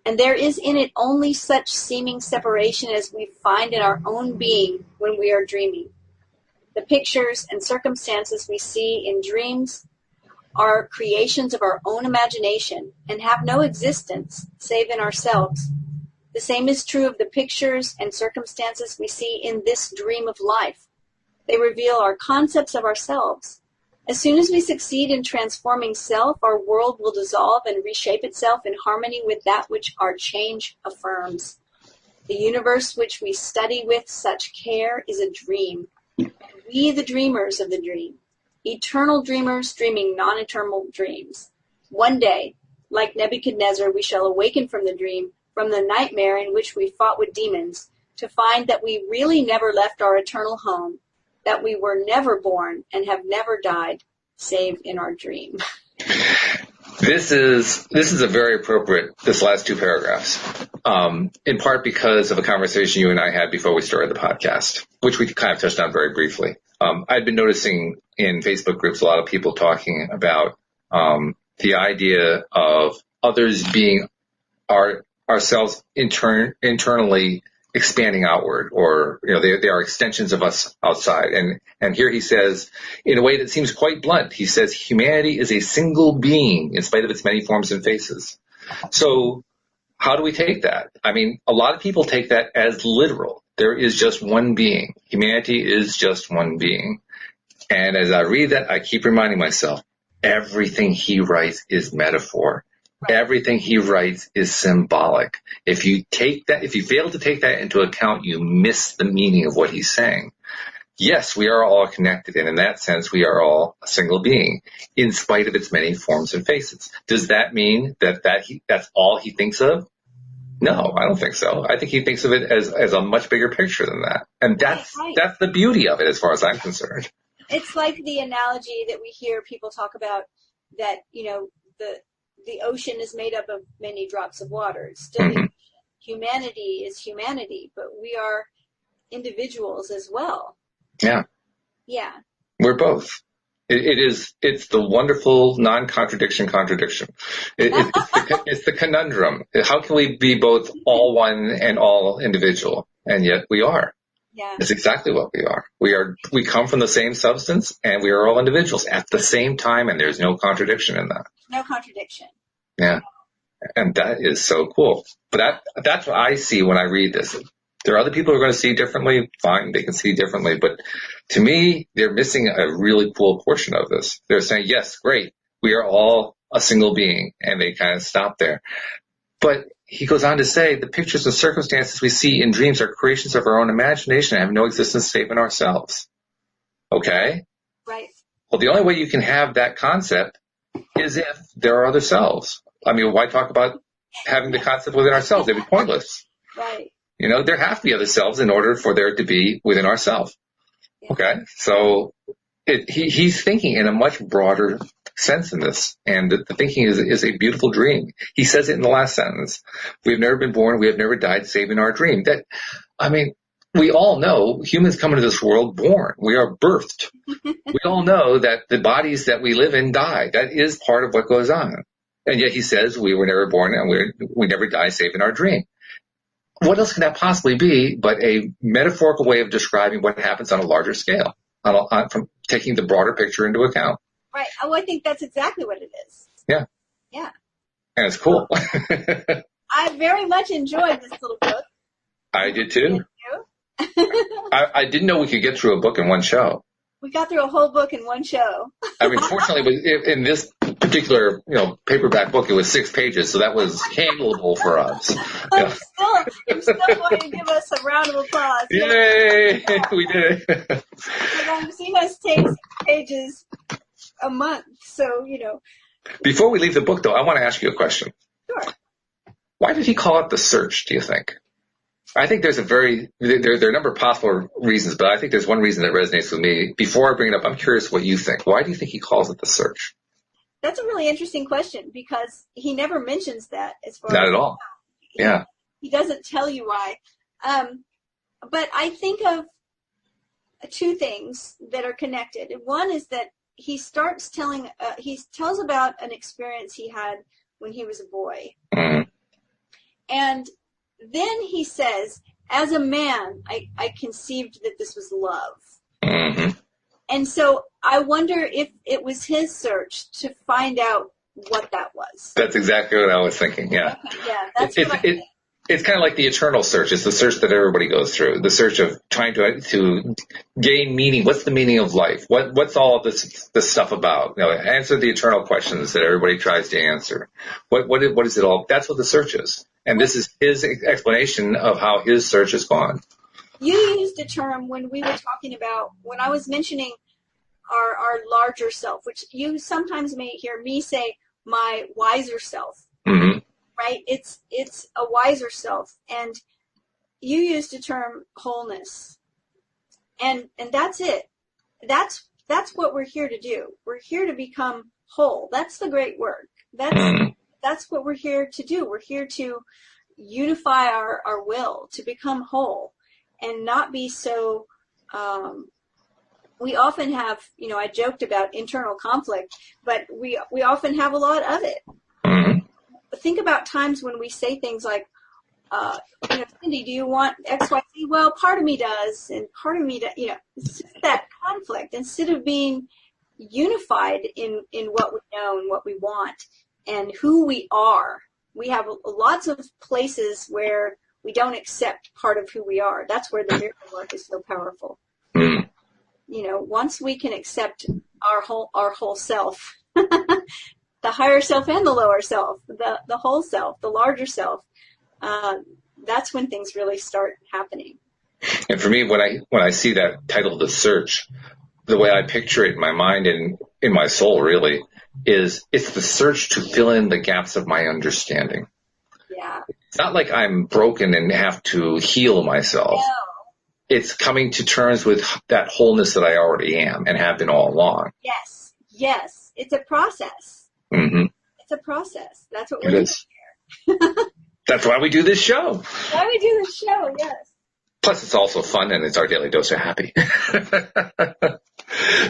and there is in it only such seeming separation as we find in our own being when we are dreaming. The pictures and circumstances we see in dreams are creations of our own imagination and have no existence save in ourselves. The same is true of the pictures and circumstances we see in this dream of life. They reveal our concepts of ourselves. As soon as we succeed in transforming self, our world will dissolve and reshape itself in harmony with that which our change affirms. The universe which we study with such care is a dream. We, the dreamers of the dream, eternal dreamers dreaming non-eternal dreams. One day, like Nebuchadnezzar, we shall awaken from the dream, from the nightmare in which we fought with demons, to find that we really never left our eternal home, that we were never born and have never died, save in our dream. This is a very appropriate, this last two paragraphs, in part because of a conversation you and I had before we started the podcast, which we kind of touched on very briefly. I'd been noticing in Facebook groups a lot of people talking about the idea of others being ourselves internally expanding outward, or they are extensions of us outside. And here he says, in a way that seems quite blunt, he says humanity is a single being in spite of its many forms and faces. So how do we take that? I mean, a lot of people take that as literal. There is just one being. Humanity is just one being. And as I read that, I keep reminding myself, everything he writes is metaphor. Right. Everything he writes is symbolic. If you fail to take that into account, you miss the meaning of what he's saying. yes, we are all connected, and in that sense, we are all a single being, in spite of its many forms and faces. Does that mean that's all he thinks of? No, I don't think so. I think he thinks of it as a much bigger picture than that. And that's the beauty of it as far as I'm concerned. It's like the analogy that we hear people talk about that, the ocean is made up of many drops of water. It's still the ocean. Humanity is humanity, but we are individuals as well. Yeah. Yeah. We're both. It's the wonderful non-contradiction contradiction. It's the conundrum. How can we be both all one and all individual? And yet we are. Yeah. That's exactly what we are. We come from the same substance, and we are all individuals at the same time, and there's no contradiction in that. No contradiction. Yeah. And that is so cool. But that's what I see when I read this. There are other people who are going to see differently. Fine, they can see differently. But to me, they're missing a really cool portion of this. They're saying, yes, great, we are all a single being. And they kind of stop there. But he goes on to say, the pictures and circumstances we see in dreams are creations of our own imagination and have no existence save in ourselves. Okay? Right. Well, the only way you can have that concept is if there are other selves. I mean, why talk about having the concept within ourselves? It'd be pointless. Right. There have to be other selves in order for there to be within ourselves. Yeah. Okay? So he's thinking in a much broader sense in this. And the thinking is a beautiful dream. He says it in the last sentence. We have never been born. We have never died save in our dream. We all know humans come into this world born. We are birthed. We all know that the bodies that we live in die. That is part of what goes on. And yet he says we were never born and we never die save in our dream. What else can that possibly be but a metaphorical way of describing what happens on a larger scale, from taking the broader picture into account? Right. Oh, I think that's exactly what it is. Yeah. Yeah. And it's cool. I very much enjoyed this little book. I did too. I didn't know we could get through a book in one show. We got through a whole book in one show. I mean, fortunately, in this particular, paperback book, it was 6 pages, so that was handleable for us. Yeah. I'm still going to give us a round of applause. Yay! We did it. I've seen us take 6 pages a month, so, Before we leave the book, though, I want to ask you a question. Sure. Why did he call it The Search, do you think? I think there are a number of possible reasons, but I think there's one reason that resonates with me. Before I bring it up, I'm curious what you think. Why do you think he calls it The Search? That's a really interesting question because he never mentions that as far Not at all. Yeah. He doesn't tell you why. But I think of 2 things that are connected. One is that he starts he tells about an experience he had when he was a boy. Mm-hmm. And then he says, as a man, I conceived that this was love. Mm-hmm. And so I wonder if it was his search to find out what that was. That's exactly what I was thinking, yeah. Okay, yeah, that's what I think. It's kind of like the eternal search. It's the search that everybody goes through, the search of trying to gain meaning. What's the meaning of life? What's all of this stuff about? Answer the eternal questions that everybody tries to answer. What is it all? That's what the search is. And this is his explanation of how his search has gone. You used a term when we were talking about, when I was mentioning our larger self, which you sometimes may hear me say, my wiser self. Mm-hmm. Right? It's a wiser self. And you used the term wholeness. And that's it. That's what we're here to do. We're here to become whole. That's the great work. That's what we're here to do. We're here to unify our will, to become whole and not be so, we often have, I joked about internal conflict, but we often have a lot of it. Mm-hmm. Think about times when we say things like, Cindy, do you want X, Y, Z? Well, part of me does, and part of me does. It's just that conflict. Instead of being unified in what we know and what we want and who we are, we have lots of places where we don't accept part of who we are. That's where the miracle work is so powerful. Mm. Once we can accept our whole self, the higher self and the lower self, the whole self, the larger self, that's when things really start happening. And for me, when I see that title, The Search, the way I picture it in my mind and in my soul really is it's the search to fill in the gaps of my understanding. Yeah. It's not like I'm broken and have to heal myself. No. It's coming to terms with that wholeness that I already am and have been all along. Yes. Yes. It's a process. Mm-hmm. It's a process. That's what we're doing here. That's why we do this show. Why we do this show, yes. Plus, it's also fun, and it's our daily dose of happy.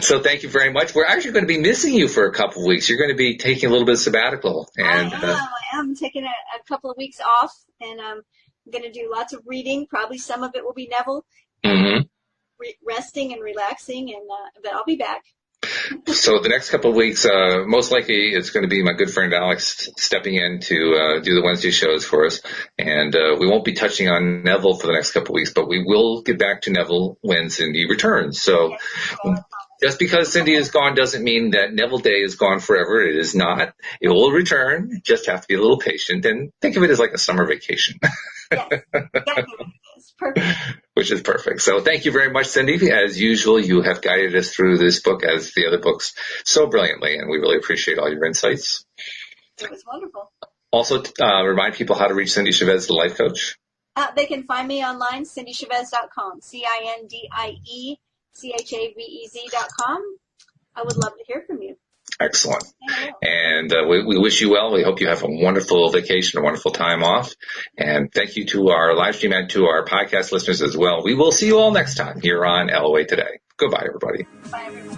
So thank you very much. We're actually going to be missing you for a couple of weeks. You're going to be taking a little bit of sabbatical. And, I am taking a couple of weeks off, and I'm going to do lots of reading. Probably some of it will be Neville. Mm-hmm. Resting and relaxing, and but I'll be back. So the next couple of weeks, most likely it's going to be my good friend Alex stepping in to do the Wednesday shows for us. And we won't be touching on Neville for the next couple of weeks, but we will get back to Neville when Cindy returns. So just because Cindy is gone doesn't mean that Neville Day is gone forever. It is not. It will return. Just have to be a little patient and think of it as like a summer vacation. Yes, exactly. It's perfect. Which is perfect. So thank you very much, Cindy. As usual, you have guided us through this book as the other books so brilliantly, and we really appreciate all your insights. It was wonderful. Also, remind people how to reach Cindy Chavez, the life coach. They can find me online, cindychavez.com, CINDIECHAVEZ.com. I would love to hear from you. Excellent. And we wish you well. We hope you have a wonderful vacation, a wonderful time off. And thank you to our live stream and to our podcast listeners as well. We will see you all next time here on LOA Today. Goodbye, everybody. Bye, everybody.